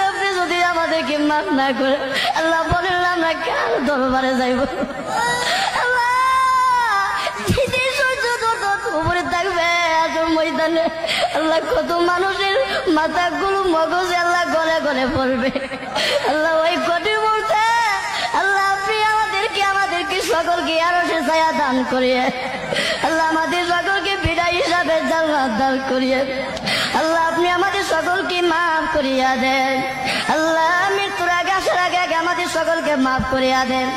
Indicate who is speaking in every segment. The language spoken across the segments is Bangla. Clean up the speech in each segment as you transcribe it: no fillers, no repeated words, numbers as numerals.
Speaker 1: আপনি যদি আমাদেরকে মাফ না করে আল্লাহ বলেন আমরা কার দরবারে যাইব? উপরে থাকবে আসল ময়দানে আল্লাহ কত মানুষের মাথাগুলো মগজ আল্লাহ গলে গলে পড়বে। আল্লাহ ওই কঠিন মুহূর্তে আল্লাহ আপনি আমাদেরকে সকলকে আরো সে ছায়া দান করিয়ে আল্লাহ আমাদের সকলকে বিদায় হিসাবে জান্নাত দান করিয়ে আল্লাহ আপনি আমাদের সকলকে মাফ করিয়া দেন। আল্লাহ মৃত্যুর আগে আসার আগে আগে আমাদের সকলকে মাফ করিয়া দেন।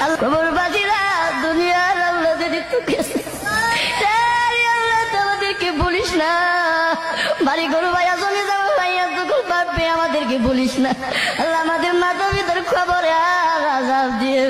Speaker 1: আল্লাহ কবরবাসীরা দুনিয়ার আল্লাহ যদি তোকে আমাদেরকে বলিস না, বাড়ি গরু ভাইয়া জমি যাবো ভাইয়া যখন পারবে আমাদেরকে বলিস না। আল্লাহ আমাদের মাথা ভিতর খবর আর আজাব দিয়ে